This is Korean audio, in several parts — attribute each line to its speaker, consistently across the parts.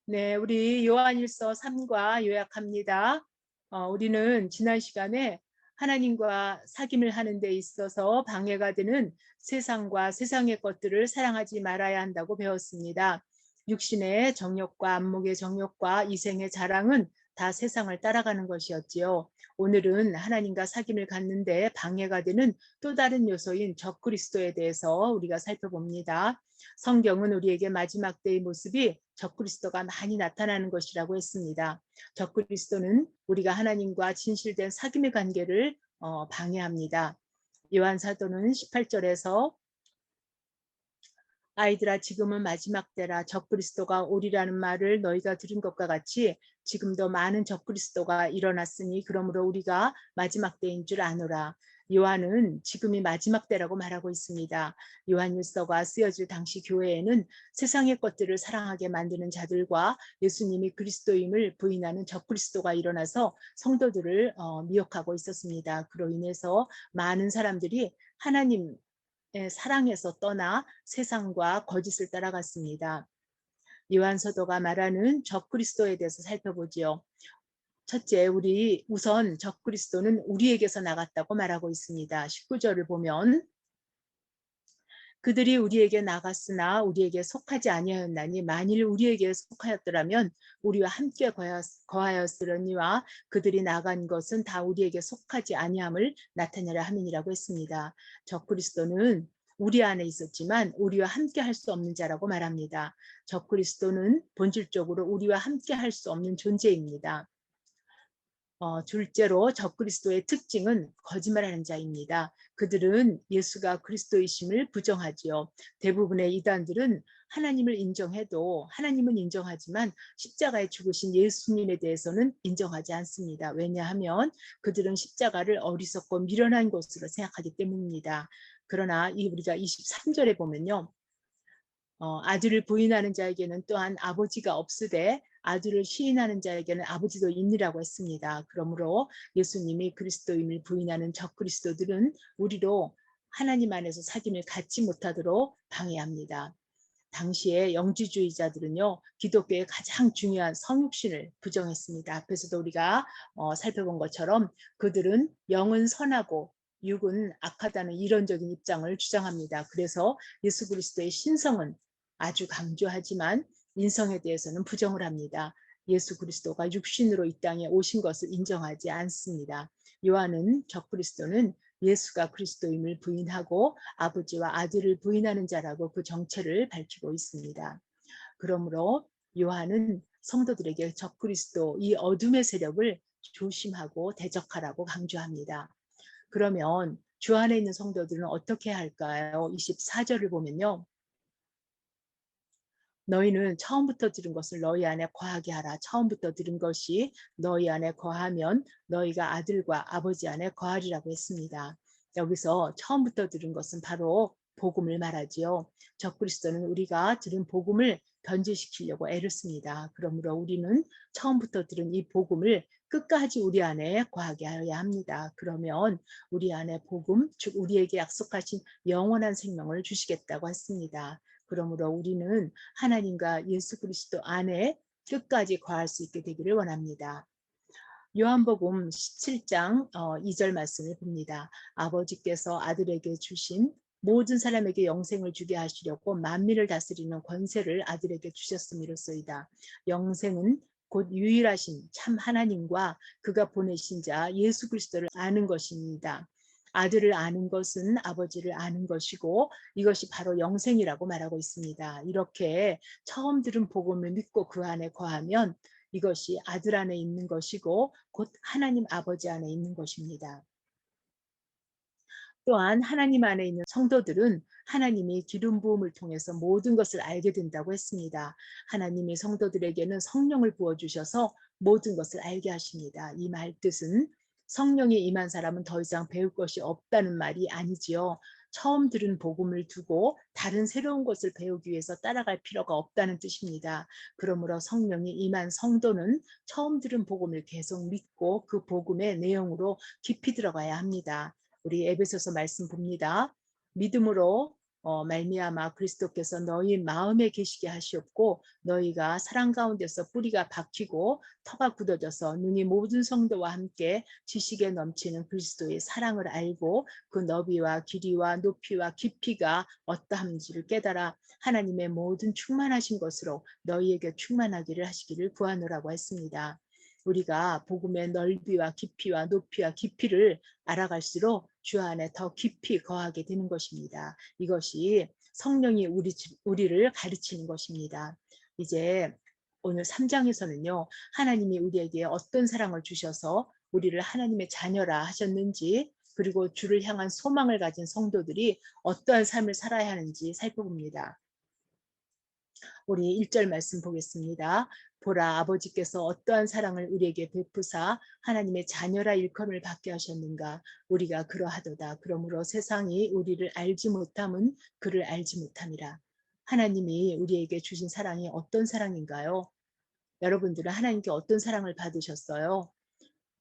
Speaker 1: 네, 우리 요한일서 3과 요약합니다. 우리는 지난 시간에 하나님과 사귐을 하는 데 있어서 방해가 되는 세상과 세상의 것들을 사랑하지 말아야 한다고 배웠습니다. 육신의 정욕과 안목의 정욕과 이생의 자랑은 다 세상을 따라가는 것이었지요. 오늘은 하나님과 사귐을 갖는데 방해가 되는 또 다른 요소인 적그리스도에 대해서 우리가 살펴봅니다. 성경은 우리에게 마지막 때의 모습이 적그리스도가 많이 나타나는 것이라고 했습니다. 적그리스도는 우리가 하나님과 진실된 사귐의 관계를 방해합니다. 요한 사도는 18절에서 아이들아 지금은 마지막 때라 적그리스도가 오리라는 말을 너희가 들은 것과 같이 지금도 많은 적그리스도가 일어났으니 그러므로 우리가 마지막 때인 줄 아노라. 요한은 지금이 마지막 때라고 말하고 있습니다. 요한일서가 쓰여질 당시 교회에는 세상의 것들을 사랑하게 만드는 자들과 예수님이 그리스도임을 부인하는 적그리스도가 일어나서 성도들을 미혹하고 있었습니다. 그로 인해서 많은 사람들이 하나님 사랑에서 떠나 세상과 거짓을 따라갔습니다. 요한 서도가 말하는 적그리스도에 대해서 살펴보지요. 첫째, 우리 우선 적그리스도는 우리에게서 나갔다고 말하고 있습니다. 19절을 보면 그들이 우리에게 나갔으나 우리에게 속하지 아니하였나니 만일 우리에게 속하였더라면 우리와 함께 거하였으려니와 그들이 나간 것은 다 우리에게 속하지 아니함을 나타내려 함이니라고 했습니다. 적그리스도는 우리 안에 있었지만 우리와 함께 할 수 없는 자라고 말합니다. 적그리스도는 본질적으로 우리와 함께 할 수 없는 존재입니다. 둘째로 적그리스도의 특징은 거짓말하는 자입니다. 그들은 예수가 그리스도이심을 부정하지요. 대부분의 이단들은 하나님을 인정해도 하나님은 인정하지만 십자가에 죽으신 예수님에 대해서는 인정하지 않습니다. 왜냐하면 그들은 십자가를 어리석고 미련한 것으로 생각하기 때문입니다. 그러나 우리가 23절에 보면요. 아들을 부인하는 자에게는 또한 아버지가 없으되 아들을 시인하는 자에게는 아버지도 있느라고 했습니다. 그러므로 예수님이 그리스도임을 부인하는 적그리스도들은 우리로 하나님 안에서 사귐을 갖지 못하도록 방해합니다. 당시에 영지주의자들은요, 기독교의 가장 중요한 성육신을 부정했습니다. 앞에서도 우리가 살펴본 것처럼 그들은 영은 선하고 육은 악하다는 이론적인 입장을 주장합니다. 그래서 예수 그리스도의 신성은 아주 강조하지만 인성에 대해서는 부정을 합니다. 예수 그리스도가 육신으로 이 땅에 오신 것을 인정하지 않습니다. 요한은 적그리스도는 예수가 그리스도임을 부인하고 아버지와 아들을 부인하는 자라고 그 정체를 밝히고 있습니다. 그러므로 요한은 성도들에게 적그리스도 이 어둠의 세력을 조심하고 대적하라고 강조합니다. 그러면 주 안에 있는 성도들은 어떻게 할까요? 24절을 보면요. 너희는 처음부터 들은 것을 너희 안에 거하게 하라. 처음부터 들은 것이 너희 안에 거하면 너희가 아들과 아버지 안에 거하리라고 했습니다. 여기서 처음부터 들은 것은 바로 복음을 말하지요. 적그리스도는 우리가 들은 복음을 변질시키려고 애를 씁니다. 그러므로 우리는 처음부터 들은 이 복음을 끝까지 우리 안에 거하게 하여야 합니다. 그러면 우리 안에 복음, 즉 우리에게 약속하신 영원한 생명을 주시겠다고 했습니다. 그러므로 우리는 하나님과 예수 그리스도 안에 끝까지 거할 수 있게 되기를 원합니다. 요한복음 17장 2절 말씀을 봅니다. 아버지께서 아들에게 주신 모든 사람에게 영생을 주게 하시려고 만민을 다스리는 권세를 아들에게 주셨음이로소이다. 영생은 곧 유일하신 참 하나님과 그가 보내신 자 예수 그리스도를 아는 것입니다. 아들을 아는 것은 아버지를 아는 것이고 이것이 바로 영생이라고 말하고 있습니다. 이렇게 처음 들은 복음을 믿고 그 안에 거하면 이것이 아들 안에 있는 것이고 곧 하나님 아버지 안에 있는 것입니다. 또한 하나님 안에 있는 성도들은 하나님이 기름 부음을 통해서 모든 것을 알게 된다고 했습니다. 하나님이 성도들에게는 성령을 부어주셔서 모든 것을 알게 하십니다. 이 말 뜻은 성령이 임한 사람은 더 이상 배울 것이 없다는 말이 아니지요. 처음 들은 복음을 두고 다른 새로운 것을 배우기 위해서 따라갈 필요가 없다는 뜻입니다. 그러므로 성령이 임한 성도는 처음 들은 복음을 계속 믿고 그 복음의 내용으로 깊이 들어가야 합니다. 우리 에베소서 말씀 봅니다. 믿음으로 말미암아 그리스도께서 너희 마음에 계시게 하시옵고 너희가 사랑 가운데서 뿌리가 박히고 터가 굳어져서 눈이 모든 성도와 함께 지식에 넘치는 그리스도의 사랑을 알고 그 너비와 길이와 높이와 깊이가 어떠한지를 깨달아 하나님의 모든 충만하신 것으로 너희에게 충만하기를 하시기를 구하노라고 했습니다. 우리가 복음의 넓이와 깊이와 높이와 깊이를 알아갈수록 주 안에 더 깊이 거하게 되는 것입니다. 이것이 성령이 우리를 가르치는 것입니다. 이제 오늘 3장에서는요. 하나님이 우리에게 어떤 사랑을 주셔서 우리를 하나님의 자녀라 하셨는지 그리고 주를 향한 소망을 가진 성도들이 어떠한 삶을 살아야 하는지 살펴봅니다. 우리 1절 말씀 보겠습니다. 보라 아버지께서 어떠한 사랑을 우리에게 베푸사 하나님의 자녀라 일컬음을 받게 하셨는가 우리가 그러하도다. 그러므로 세상이 우리를 알지 못함은 그를 알지 못함이라. 하나님이 우리에게 주신 사랑이 어떤 사랑인가요? 여러분들은 하나님께 어떤 사랑을 받으셨어요?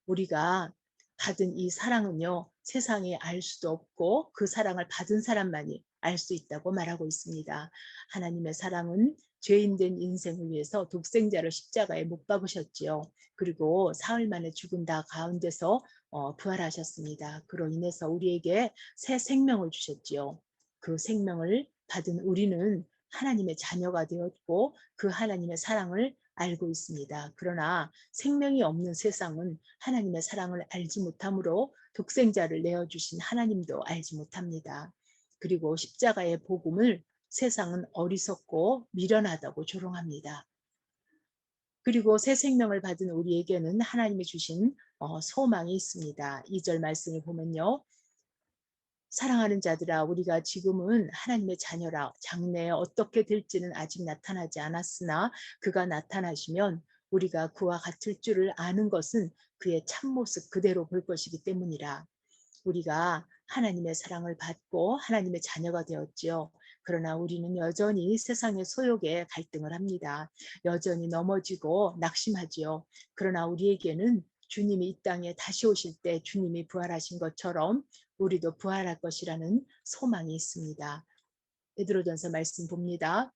Speaker 1: 우리가 받은 이 사랑은요. 세상에 알 수도 없고 그 사랑을 받은 사람만이 알 수 있다고 말하고 있습니다. 하나님의 사랑은 죄인된 인생을 위해서 독생자를 십자가에 못 박으셨지요. 그리고 사흘 만에 죽은 다 가운데서 부활하셨습니다. 그로 인해서 우리에게 새 생명을 주셨지요. 그 생명을 받은 우리는 하나님의 자녀가 되었고 그 하나님의 사랑을 알고 있습니다. 그러나 생명이 없는 세상은 하나님의 사랑을 알지 못하므로 독생자를 내어주신 하나님도 알지 못합니다. 그리고 십자가의 복음을 세상은 어리석고 미련하다고 조롱합니다. 그리고 새 생명을 받은 우리에게는 하나님이 주신 소망이 있습니다. 2절 말씀을 보면요. 사랑하는 자들아 우리가 지금은 하나님의 자녀라 장래에 어떻게 될지는 아직 나타나지 않았으나 그가 나타나시면 우리가 그와 같을 줄을 아는 것은 그의 참모습 그대로 볼 것이기 때문이라. 우리가 하나님의 사랑을 받고 하나님의 자녀가 되었지요. 그러나 우리는 여전히 세상의 소욕에 갈등을 합니다. 여전히 넘어지고 낙심하지요. 그러나 우리에게는 주님이 이 땅에 다시 오실 때 주님이 부활하신 것처럼 우리도 부활할 것이라는 소망이 있습니다. 베드로전서 말씀 봅니다.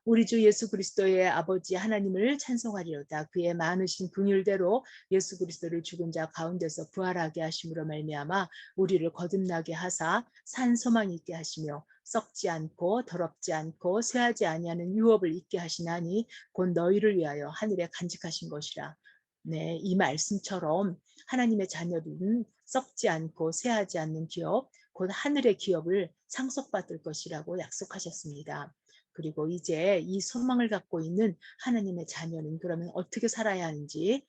Speaker 1: 우리 주 예수 그리스도의 아버지 하나님을 찬송하리로다. 그의 많으신 긍휼대로 예수 그리스도를 죽은 자 가운데서 부활하게 하심으로 말미암아 우리를 거듭나게 하사 산 소망 있게 하시며 썩지 않고 더럽지 않고 쇠하지 아니하는 유업을 있게 하시나니 곧 너희를 위하여 하늘에 간직하신 것이라. 네, 이 말씀처럼 하나님의 자녀들은 썩지 않고 쇠하지 않는 기업, 곧 하늘의 기업을 상속받을 것이라고 약속하셨습니다. 그리고 이제 이 소망을 갖고 있는 하나님의 자녀는 그러면 어떻게 살아야 하는지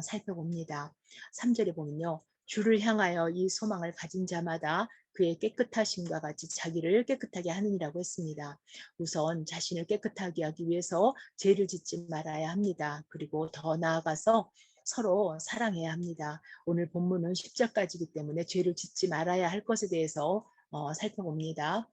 Speaker 1: 살펴봅니다. 3절에 보면요. 주를 향하여 이 소망을 가진 자마다 그의 깨끗하심과 같이 자기를 깨끗하게 하느니라고 했습니다. 우선 자신을 깨끗하게 하기 위해서 죄를 짓지 말아야 합니다. 그리고 더 나아가서 서로 사랑해야 합니다. 오늘 본문은 10절까지이기 때문에 죄를 짓지 말아야 할 것에 대해서 살펴봅니다.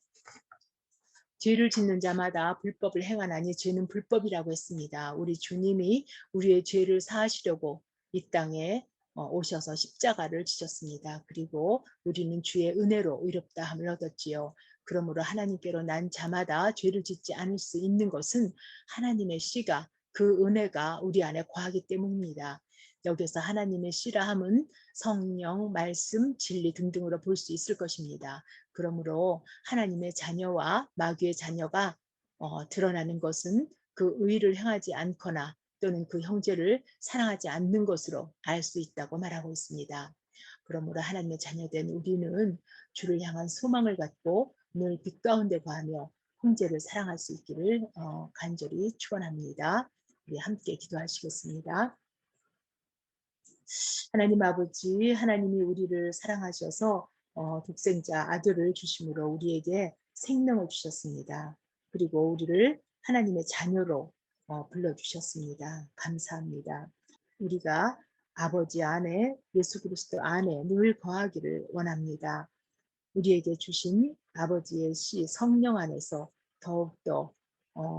Speaker 1: 죄를 짓는 자마다 불법을 행하나니 죄는 불법이라고 했습니다. 우리 주님이 우리의 죄를 사하시려고 이 땅에 오셔서 십자가를 지셨습니다. 그리고 우리는 주의 은혜로 의롭다함을 얻었지요. 그러므로 하나님께로 난 자마다 죄를 짓지 않을 수 있는 것은 하나님의 씨가 그 은혜가 우리 안에 거하기 때문입니다. 여기서 하나님의 씨라함은 성령, 말씀, 진리 등등으로 볼 수 있을 것입니다. 그러므로 하나님의 자녀와 마귀의 자녀가 드러나는 것은 그 의를 행하지 않거나 또는 그 형제를 사랑하지 않는 것으로 알 수 있다고 말하고 있습니다. 그러므로 하나님의 자녀된 우리는 주를 향한 소망을 갖고 늘 빛 가운데 거하며 형제를 사랑할 수 있기를 간절히 축원합니다. 우리 함께 기도하시겠습니다. 하나님 아버지, 하나님이 우리를 사랑하셔서 독생자 아들을 주심으로 우리에게 생명을 주셨습니다. 그리고 우리를 하나님의 자녀로 불러주셨습니다. 감사합니다. 우리가 아버지 안에 예수 그리스도 안에 늘 거하기를 원합니다. 우리에게 주신 아버지의 씨 성령 안에서 더욱더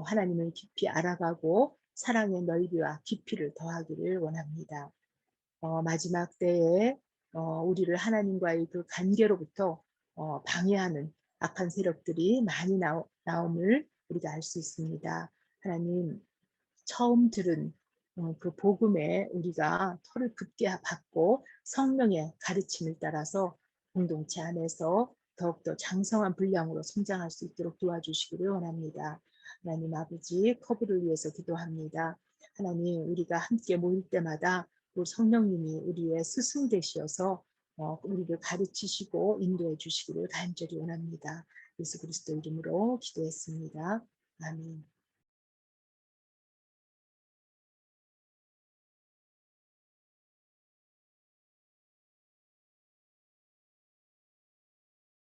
Speaker 1: 하나님을 깊이 알아가고 사랑의 넓이와 깊이를 더하기를 원합니다. 마지막 때에 우리를 하나님과의 그 관계로부터 방해하는 악한 세력들이 많이 나옴을 우리가 알 수 있습니다. 하나님, 처음 들은 그 복음에 우리가 털을 굳게 받고 성령의 가르침을 따라서 공동체 안에서 더욱더 장성한 분량으로 성장할 수 있도록 도와주시기를 원합니다. 하나님 아버지, 커브를 위해서 기도합니다. 하나님, 우리가 함께 모일 때마다 우리 성령님이 우리의 스승 되시어서 우리를 가르치시고 인도해 주시기를 간절히 원합니다. 예수 그리스도 이름으로 기도했습니다. 아멘.